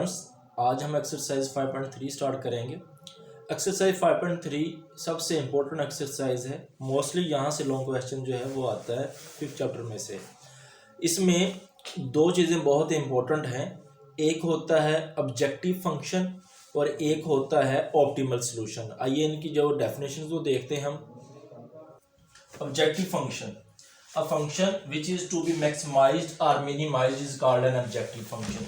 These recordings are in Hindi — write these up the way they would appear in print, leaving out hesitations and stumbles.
स्टूडेंट्स, आज हम एक्सरसाइज 5.3 स्टार्ट करेंगे। एक्सरसाइज 5.3 सबसे इम्पोर्टेंट एक्सरसाइज है। मोस्टली यहाँ से लॉन्ग क्वेश्चन जो है वो आता है 5th चैप्टर में से। इसमें दो चीज़ें बहुत इम्पोर्टेंट हैं, एक होता है ऑब्जेक्टिव फंक्शन और एक होता है ऑप्टिमल सॉल्यूशन। आइए इनकी जो डेफिनेशन को देखते हैं हम। Objective function, a function which is to be maximized or minimized is called an objective function।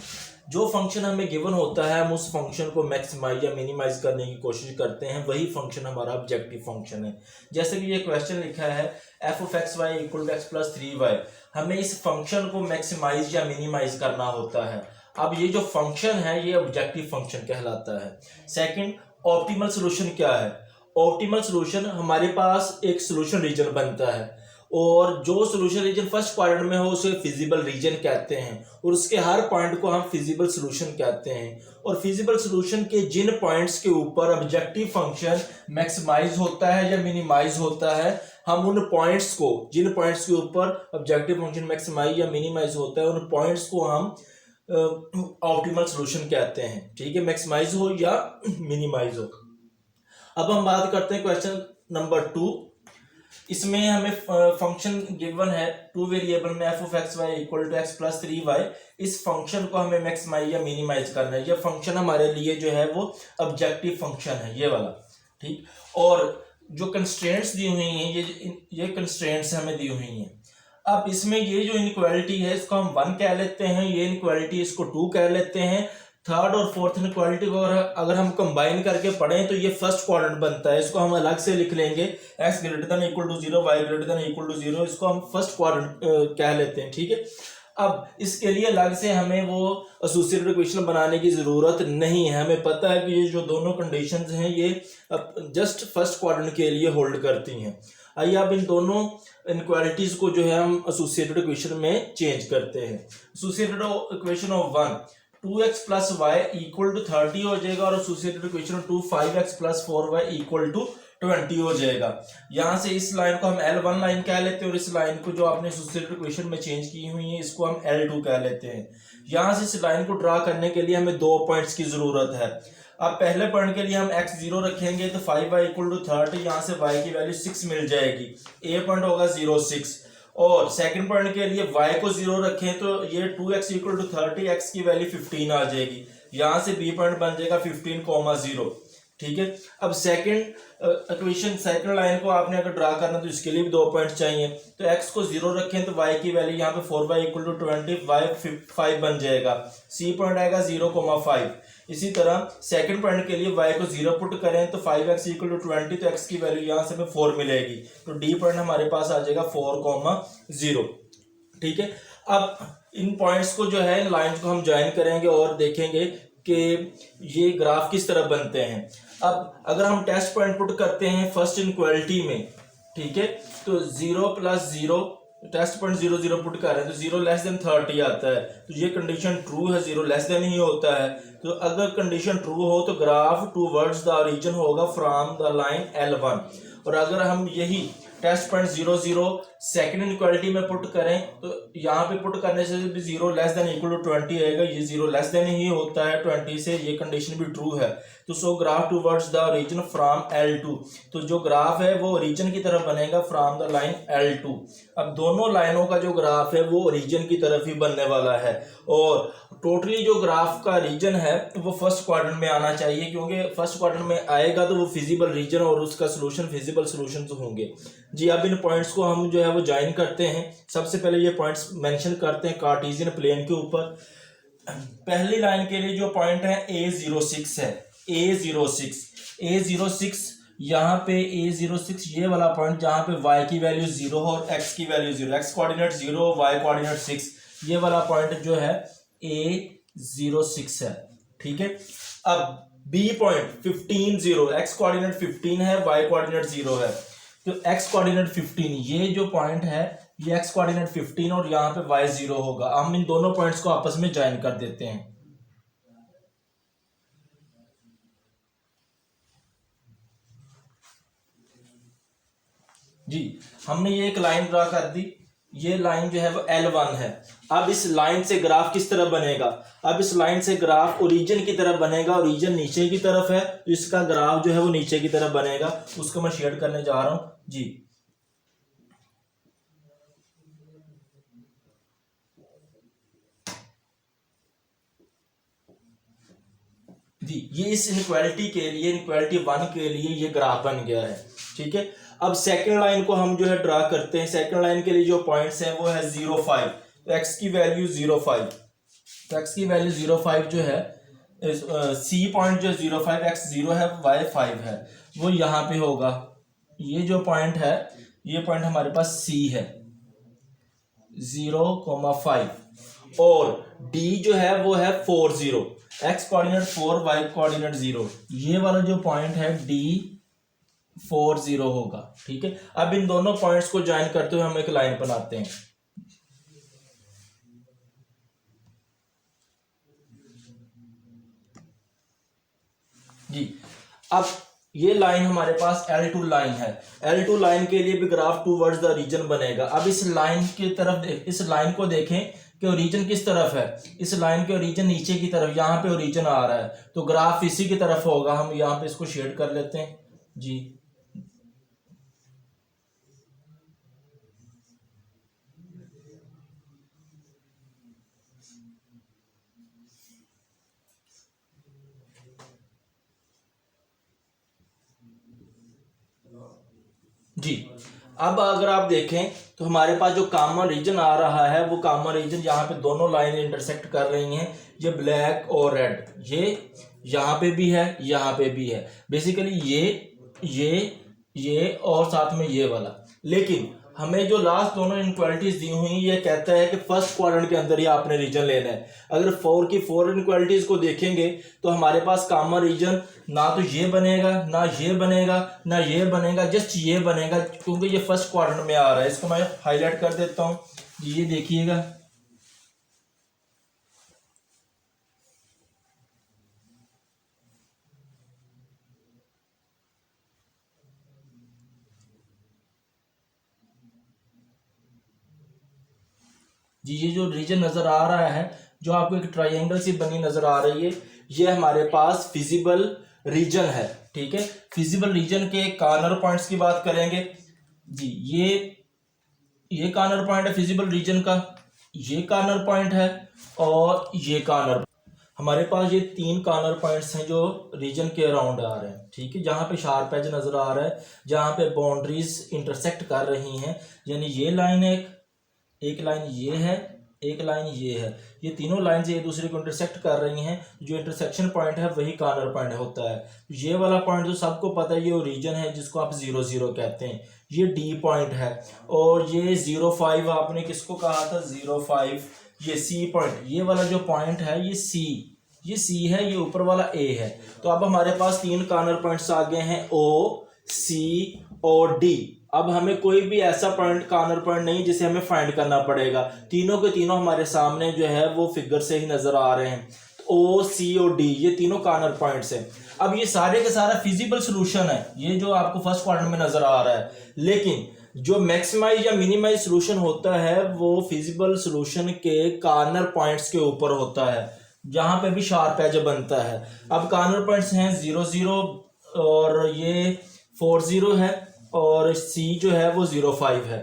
जो फंक्शन हमें गिवन होता है हम उस फंक्शन को मैक्सिमाइज या मिनिमाइज करने की कोशिश करते हैं, वही फंक्शन हमारा ऑब्जेक्टिव फंक्शन है। जैसे कि ये क्वेश्चन लिखा है f(x, y) = x + 3y। हमें इस फंक्शन को मैक्सिमाइज या मिनिमाइज करना होता है। अब ये जो फंक्शन है ये ऑब्जेक्टिव फंक्शन कहलाता है। सेकंड, ऑप्टिमल सॉल्यूशन क्या है? ऑप्टिमल सॉल्यूशन, हमारे पास एक सॉल्यूशन रीजन बनता है और जो सॉल्यूशन रीजन फर्स्ट क्वाड्रेंट में हो उसे फिजिबल रीजन कहते हैं और उसके हर पॉइंट को हम फिजिबल सॉल्यूशन कहते हैं। और फिजिबल सॉल्यूशन के जिन पॉइंट्स के ऊपर ऑब्जेक्टिव फंक्शन मैक्सिमाइज होता है या मिनिमाइज होता है, हम उन पॉइंट्स को, जिन पॉइंट्स के ऊपर ऑब्जेक्टिव फंक्शन मैक्सिमाइज या मिनिमाइज होता है, उन पॉइंट्स को हम ऑप्टिमल सॉल्यूशन कहते हैं। ठीक है, मैक्सिमाइज हो या मिनिमाइज हो। अब हम बात करते हैं क्वेश्चन नंबर 2। इसमें हमें फंक्शन गिवन है 2 वेरिएबल में f(x, y) = x + 3y। इस फंक्शन को हमें मैक्सिमाइज या मिनिमाइज करना है। ये फंक्शन हमारे लिए जो है वो ऑब्जेक्टिव फंक्शन है, ये वाला। ठीक, और जो कंस्ट्रेंट्स दी हुई हैं, ये कंस्ट्रेंट्स हमें दी हुई हैं। अब इसमें ये जो इनइक्वालिटी है इसको हम 1 कह लेते हैं, ये इनइक्वालिटी इसको 2 कह लेते हैं। थर्ड और फोर्थ इनइक्वालिटी को अगर हम कंबाइन करके पढ़ें तो ये फर्स्ट क्वाड्रेंट बनता है। इसको हम अलग से लिख लेंगे, x > 0, y > 0। इसको हम फर्स्ट क्वाड्रेंट कह लेते हैं। ठीक है, अब इसके लिए अलग से हमें वो एसोसिएटेड इक्वेशन बनाने की जरूरत नहीं है। हमें पता है कि ये जो दोनों कंडीशंस हैं ये जस्ट फर्स्ट क्वाड्रेंट के लिए होल्ड करती हैं। आइए अब इन दोनों इनइक्वालिटीज को जो है हम एसोसिएटेड इक्वेशन में चेंज करते हैं। Associated equation of 1 2x + y = 30 हो जाएगा और एसोसिएटेड इक्वेशन 2 5x + 4y = 20 हो जाएगा। यहाँ से इस लाइन को हम L1 लाइन कह लेते हैं और इस लाइन को जो आपने एसोसिएटेड इक्वेशन में चेंज की हुई है इसको हम L2 कह लेते हैं। यहाँ से इस लाइन को ड्रा करने के लिए हमें दो पॉइंट्स की जरूरत है। अब पहले पॉइंट के लिए हम x0 रखेंगे तो 5y = 30, यहाँ से y की वैल्यू 6 मिल जाएगी। ए पॉइंट होगा 0 6। और सेकंड पॉइंट के लिए y को 0 रखें तो ये 2x = 30, x की वैल्यू 15 आ जाएगी। यहाँ से b पॉइंट बन जाएगा 15, 0। ठीक है, अब सेकंड इक्वेशन, सेकंड लाइन को आपने अगर ड्रा करना तो इसके लिए भी दो पॉइंट चाहिए। तो x को 0 रखें तो y की वैल्यू यहाँ पे 4y = 20, y 5 बन जाएगा। c पॉइंट आएगा 0, 5। इसी तरह सेकंड पॉइंट के लिए y को 0 पुट करें तो 5x = 20, तो x की वैल्यू यहाँ से हमें 4 मिलेगी। तो d पॉइंट हमारे पास आ जाएगा 4, 0। ठीक है, अब इन पॉइंट्स को जो है, इन लाइंस को हम ज्वाइन करेंगे और देखेंगे कि ये ग्राफ किस तरह बनते हैं। अब अगर हम टेस्ट पॉइंट पुट करते हैं फर्स्ट इनइक्वालिटी में, ठीक है, तो 0 + 0, टेस्ट पॉइंट 0 0 पुट कर रहे हैं तो 0 < 30 आता है। तो ये कंडीशन ट्रू है, 0 < ही होता है। तो अगर कंडीशन ट्रू हो तो ग्राफ टूवर्ड्स द ओरिजिन होगा फ्रॉम द लाइन L1। और अगर हम यही टेस्ट पॉइंट 0 0 सेकंड इनइक्वालिटी में पुट करें तो यहाँ पे पुट करने से भी 0 < 20 आएगा। ये 0 ही होता है 20 से, ये कंडीशन भी ट्रू है। तो सो graph towards the origin from L2, तो जो ग्राफ है वो ओरिजिन की तरफ बनेगा फ्रॉम द लाइन L2। अब दोनों लाइनों का जो ग्राफ है वो ओरिजिन की तरफ ही बनने वाला है और टोटली जो ग्राफ का रीजन है वो फर्स्ट क्वाड्रेंट में आना चाहिए, क्योंकि फर्स्ट क्वाड्रेंट में आएगा तो वो फिजिबल रीजन और उसका सॉल्यूशन फिजिबल सॉल्यूशन होंगे। जी, अब इन पॉइंट्स को हम जो है वो ज्वाइन करते हैं। सबसे पहले ये पॉइंट्स मेंशन करते हैं कार्टेशियन प्लेन के ऊपर। पहली लाइन के लिए जो पॉइंट है A06 है, A06 यहाँ पे A06 ये वाला पॉइंट जहाँ पे y की वैल्यू 0 और x की value 0, x coordinate 0, y coordinate 6, ये वाला पॉइंट जो है A06 है। ठीक है, अब B पॉइंट 15 0, x कोऑर्डिनेट 15 है, y कोऑर्डिनेट 0 है। तो x कोऑर्डिनेट 15, ये जो पॉइंट है ये x कोऑर्डिनेट 15 और यहाँ पे y 0 होगा। हम इन दोनों पॉइंट्स को आपस में ज्वाइन कर देते हैं। जी, हमने ये एक लाइन ड्रा कर दी। ये लाइन जो है वो L1 है। अब इस लाइन से ग्राफ किस तरह बनेगा, अब इस लाइन से ग्राफ ओरिजिन की तरफ बनेगा, ओरिजिन नीचे की तरफ है तो इसका ग्राफ जो है वो नीचे की तरफ बनेगा, उसको मैं शेड करने जा रहा हूं जी। ये इस इनक्वालिटी के लिए, इनक्वालिटी 1 के लिए ये ग्राफ बन गया है, ठीक है। अब सेकंड लाइन को हम जो है ड्रा करते हैं। सेकंड लाइन के लिए जो पॉइंट्स हैं वो है 0,5, तो x की वैल्यू 0,5, तो x की वैल्यू 0,5 जो है, सी पॉइंट जो 0,5, x 0 है, y 5 है, वो यहाँ पे होगा। ये जो पॉइंट है, ये पॉइंट हमारे पास c है 0,5, और d जो है वो है 4 0, x कोऑर्डिनेट 4, y कोऑर्डिनेट 0, ये वाला जो पॉइंट है d 4 0 होगा, ठीक है। अब इन दोनों पॉइंट्स को ज्वाइन करते हुए हम एक लाइन बनाते हैं जी। अब ये लाइन हमारे पास L2 लाइन है। L2 लाइन के लिए भी ग्राफ टूवर्ड्स द रीजन बनेगा। अब इस लाइन की तरफ, इस लाइन को देखें कि ओरिजिन किस तरफ है, इस लाइन के ओरिजिन नीचे की तरफ, यहाँ पे ओरिजिन आ रहा है तो ग्राफ इसी की तरफ होगा। हम यहाँ पे इसको शेड कर लेते हैं जी। जी अब अगर आप देखें तो हमारे पास जो कॉमन रीजन आ रहा है, वो कॉमन रीजन यहाँ पे दोनों लाइन इंटरसेक्ट कर रही हैं, ये ब्लैक और रेड, ये यहाँ पे भी है, यहाँ पे भी है, बेसिकली ये और साथ में ये वाला। लेकिन हमें जो लास्ट दोनों इनक्वालिटीज दी हुई, ये कहता है कि फर्स्ट क्वाड्रेंट के अंदर ही आपने रीजन लेना है। अगर 4 की 4 इनक्वालिटीज को देखेंगे तो हमारे पास कॉमन रीजन ना तो ये बनेगा, ना ये बनेगा, ना ये बनेगा, जस्ट ये बनेगा, क्योंकि ये फर्स्ट क्वाड्रेंट में आ रहा है। इसको मैं हाईलाइट कर देता हूँ, ये देखिएगा, जी ये जो रीजन नजर आ रहा है, जो आपको एक ट्रायंगल सी बनी नजर आ रही है, ये हमारे पास फिजिबल रीजन है, ठीक है। फिजिबल रीजन के कॉर्नर पॉइंट्स की बात करेंगे जी। ये कॉर्नर पॉइंट है फिजिबल रीजन का, ये कॉर्नर पॉइंट है, और ये कॉर्नर, हमारे पास ये 3 कॉर्नर पॉइंट्स हैं जो रीजन के अराउंड आ रहे हैं, ठीक है। जहां पे शार्प एज नजर आ रहा है, जहां पे बाउंड्रीज इंटरसेक्ट कर रही हैं, यानी ये लाइन एक लाइन ये है, एक लाइन ये है, ये तीनों लाइन एक दूसरे को इंटरसेक्ट कर रही हैं। जो इंटरसेक्शन पॉइंट है वही कॉर्नर पॉइंट होता है। ये वाला पॉइंट जो सबको पता है, ये ओरिजिन है, जिसको आप 0 0 कहते हैं, ये डी पॉइंट है। और ये 0,5 आपने किसको कहा था, 0,5, ये सी पॉइंट, ये वाला जो पॉइंट है ये सी है, ये ऊपर वाला ए है। तो अब हमारे पास 3 कॉर्नर पॉइंट्स आ गए हैं, ओ, सी और डी। अब हमें कोई भी ऐसा पॉइंट, कॉर्नर पॉइंट नहीं जिसे हमें फाइंड करना पड़ेगा, तीनों के तीनों हमारे सामने जो है वो फिगर से ही नजर आ रहे हैं। ओ, सी और डी, ये तीनों कॉर्नर पॉइंट्स हैं। अब ये सारे का सारा फिजिबल सोल्यूशन है, ये जो आपको फर्स्ट क्वाड्रेंट में नजर आ रहा है। लेकिन जो मैक्सिमाइज या मिनिमाइज सोल्यूशन होता है वो फिजिबल सोल्यूशन के कॉर्नर पॉइंट्स के ऊपर होता है, जहां पे भी शार्प एज बनता है। अब कॉर्नर पॉइंट्स हैं 0 0, और ये 4 0 है, और सी जो है वो 0,5 है।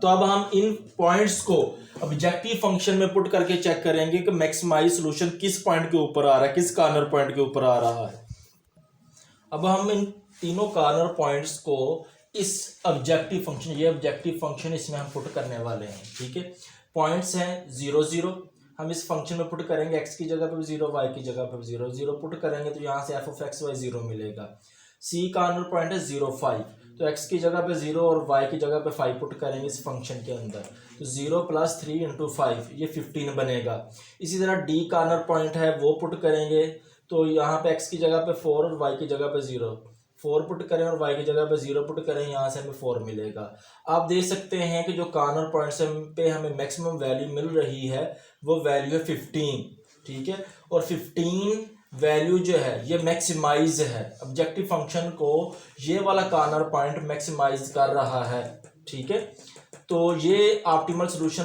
तो अब हम इन पॉइंट्स को ऑब्जेक्टिव फंक्शन में पुट करके चेक करेंगे कि मैक्सिमाइज सॉल्यूशन किस पॉइंट के ऊपर आ रहा है, किस कॉर्नर पॉइंट के ऊपर आ रहा है। अब हम इन तीनों कॉर्नर पॉइंट्स को इस ऑब्जेक्टिव फंक्शन, ये ऑब्जेक्टिव फंक्शन इसमें हम पुट करने वाले हैं, ठीक है। पॉइंट्स हैं 0 0, हम इस फंक्शन में पुट करेंगे, x की जगह पर 0, y की जगह पर 0 0 पुट करेंगे तो यहाँ से f(x, y) 0 मिलेगा। c कॉर्नर पॉइंट है 0,5, तो x की जगह पे 0 और y की जगह पे 5 पुट करेंगे इस फंक्शन के अंदर, तो 0 + 3 × 5, ये 15 बनेगा। इसी तरह d कॉर्नर पॉइंट है, वो पुट करेंगे तो यहाँ पे x की जगह पे 4 और y की जगह पे 0, 4 पुट करें और y की जगह पे 0 पुट करें, यहाँ से हमें 4 मिलेगा। आप देख सकते हैं कि जो कॉर्नर पॉइंट्स पे हमें मैक्सिमम वैल्यू मिल रही है वो वैल्यू है 15, ठीक है। और 15 वैल्यू जो है ये मैक्सिमाइज है, ऑब्जेक्टिव फंक्शन को ये वाला कॉर्नर पॉइंट मैक्सिमाइज कर रहा है, ठीक है। तो ये ऑप्टिमल सोल्यूशन